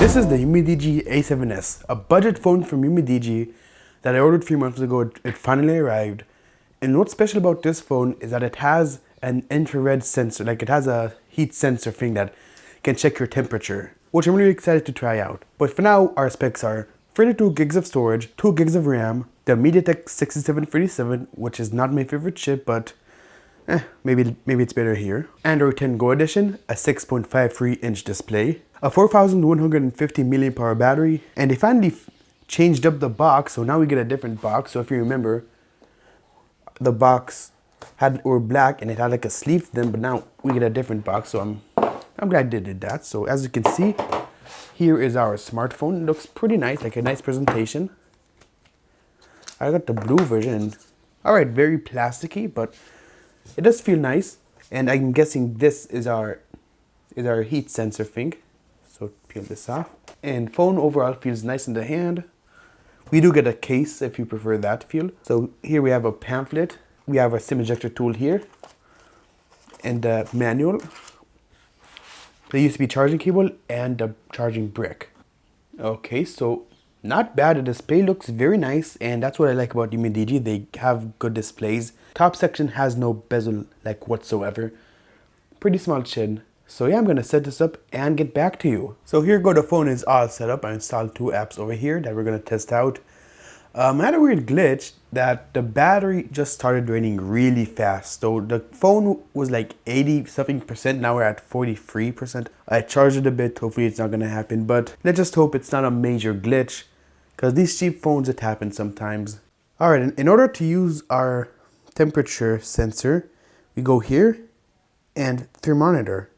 This is the Umidigi A7s, a budget phone from Umidigi that I ordered 3 months ago. It finally arrived. And what's special about this phone is that it has an infrared sensor, like it has a heat sensor thing that can check your temperature, which I'm really excited to try out. But for now, our specs are 32 gigs of storage, 2 gigs of RAM, the MediaTek 6737, which is not my favorite chip, but maybe it's better here. Android 10 Go edition, a 6.53-inch display, a 4150 mAh battery, and they finally changed up the box, so now we get a different box. So if you remember, the box were black and it had like a sleeve to them, but now we get a different box, so I'm glad they did that. So as you can see, here is our smartphone. It looks pretty nice, like a nice presentation. I got the blue version. All right, very plasticky, but it does feel nice. And I'm guessing this is our heat sensor thing. So peel this off. And phone overall feels nice in the hand. We do get a case if you prefer that feel. So here we have a pamphlet. We have a SIM ejector tool here. And a manual. The USB charging cable and the charging brick. Okay, so not bad. The display looks very nice, and that's what I like about Umidigi. They have good displays. Top section has no bezel like whatsoever. Pretty small chin. So yeah, I'm gonna set this up and get back to you. So here go, the phone is all set up. I installed 2 apps over here that we're gonna test out. I had a weird glitch that the battery just started draining really fast. So the phone was like 80 something percent, now we're at 43%. I charged it a bit, hopefully it's not gonna happen, but let's just hope it's not a major glitch, because these cheap phones, it happens sometimes. Alright, in order to use our temperature sensor, we go here and Thermoniter.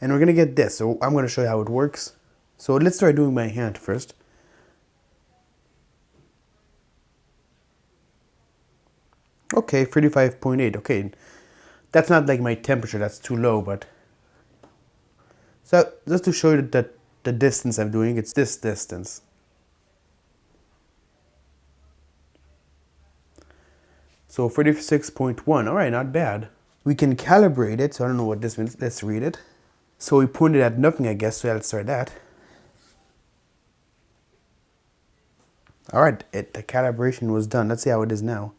And we're gonna get this, so I'm gonna show you how it works. So let's try doing my hand first. Okay, 35.8, okay. That's not like my temperature, that's too low, but... So, just to show you that the distance I'm doing, it's this distance. So 36.1, alright, not bad. We can calibrate it, so I don't know what this means, let's read it. So we pointed at nothing, I guess, so let's try that. Alright, the calibration was done, let's see how it is now.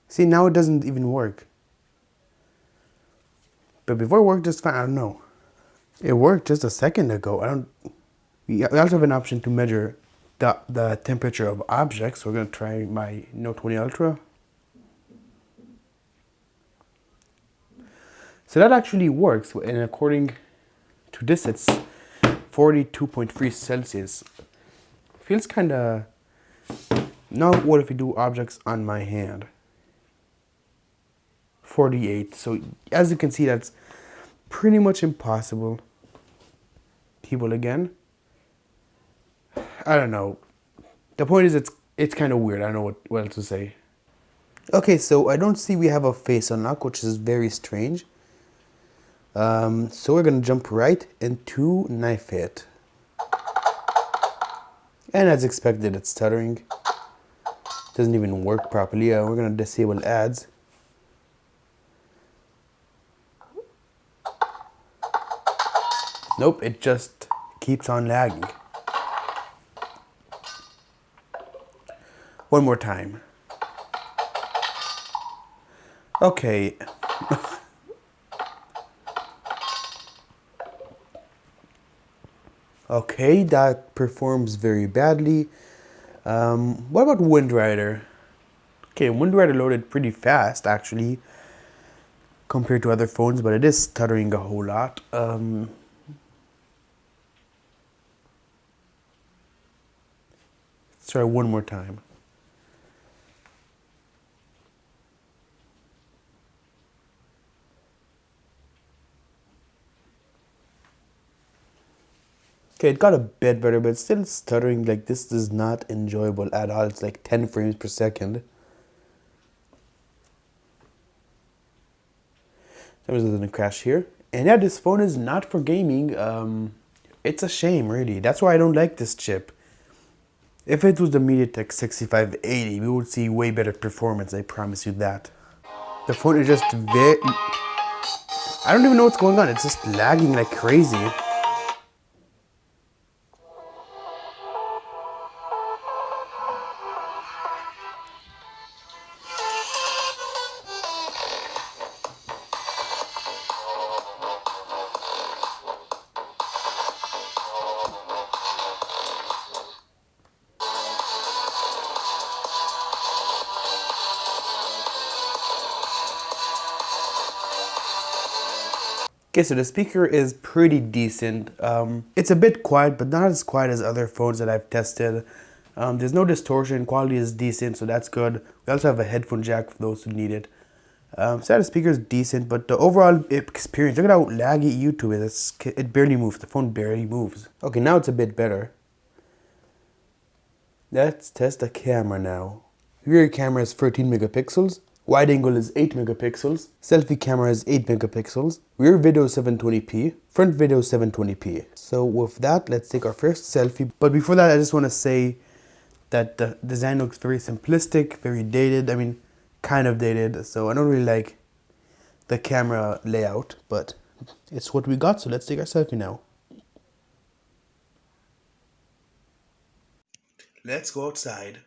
See, now it doesn't even work. But before it worked just fine, I don't know. It worked just a second ago. We also have an option to measure the temperature of objects. So we're gonna try my Note 20 Ultra. So that actually works, and according to this, it's 42.3 Celsius. Feels kinda... Now what if we do objects on my hand? 48. So as you can see, that's pretty much impossible. People again. I don't know. The point is, it's kind of weird. I don't know what else to say. Okay, so I don't see we have a face unlock, which is very strange. So we're gonna jump right into knife hit. And as expected, it's stuttering. Doesn't even work properly. We're gonna disable ads. Nope, it just keeps on lagging. One more time. Okay. Okay, that performs very badly. What about WindRider? Okay, WindRider loaded pretty fast actually compared to other phones, but it is stuttering a whole lot. Let's try one more time. Okay, it got a bit better, but it's still stuttering. Like, this is not enjoyable at all. It's like 10 frames per second. There's gonna crash here. And yeah, this phone is not for gaming. It's a shame, really. That's why I don't like this chip. If it was the MediaTek 6580, we would see way better performance, I promise you that. The phone is just very... I don't even know what's going on. It's just lagging like crazy. Okay, so the speaker is pretty decent. It's a bit quiet, but not as quiet as other phones that I've tested. There's no distortion, quality is decent, so that's good. We also have a headphone jack for those who need it. So the speaker is decent, but the overall experience, look at how laggy YouTube is. It barely moves, the phone barely moves. Okay, now it's a bit better. Let's test the camera now. Rear camera is 13 megapixels. Wide angle is 8 megapixels. Selfie camera is 8 megapixels. Rear video is 720p. Front video is 720p. So with that, let's take our first selfie. But before that, I just want to say that the design looks very simplistic, very dated. I mean, kind of dated. So I don't really like the camera layout, but it's what we got. So let's take our selfie now. Let's go outside.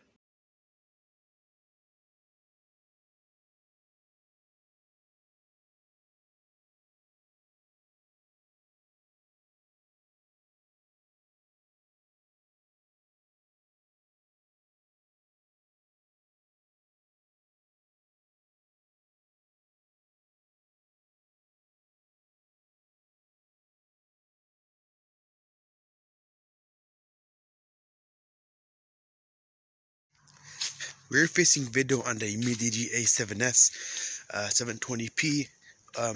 We're facing video on the Umidigi A7s, 720p.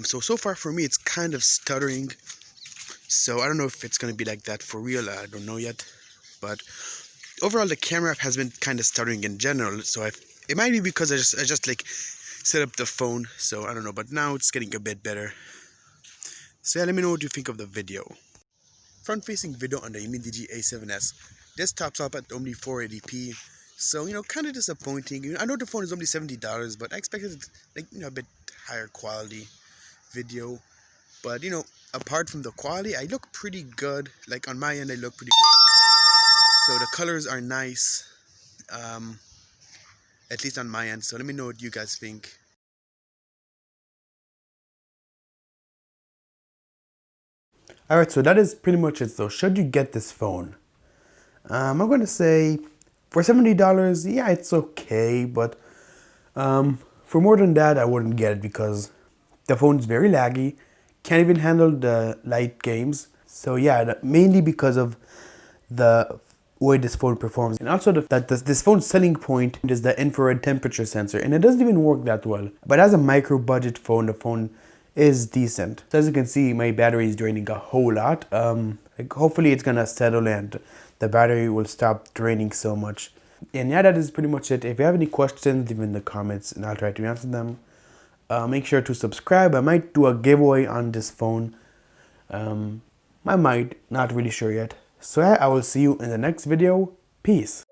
So far for me, it's kind of stuttering. So I don't know if it's going to be like that for real. I don't know yet. But overall, the camera app has been kind of stuttering in general. So it might be because I just like set up the phone. So I don't know. But now it's getting a bit better. So yeah, let me know what you think of the video. Front-facing video on the Umidigi A7s. This tops up at only 480p. So, kind of disappointing. I know the phone is only $70, but I expected, like, a bit higher quality video. But, apart from the quality, I look pretty good. Like, on my end, I look pretty good. So, the colors are nice. At least on my end. So, let me know what you guys think. Alright, so that is pretty much it. So, should you get this phone? I'm going to say, for $70, yeah, it's okay, but for more than that, I wouldn't get it because the phone's very laggy, can't even handle the light games. So yeah, mainly because of the way this phone performs, and also this phone's selling point is the infrared temperature sensor, and it doesn't even work that well. But as a micro budget phone, the phone is decent. So as you can see, my battery is draining a whole lot. Like hopefully it's gonna settle and the battery will stop draining so much. And yeah, that is pretty much it. If you have any questions, leave in the comments and I'll try to answer them. Make sure to subscribe. I might do a giveaway on this phone. I might, not really sure yet. So yeah, I will see you in the next video. Peace.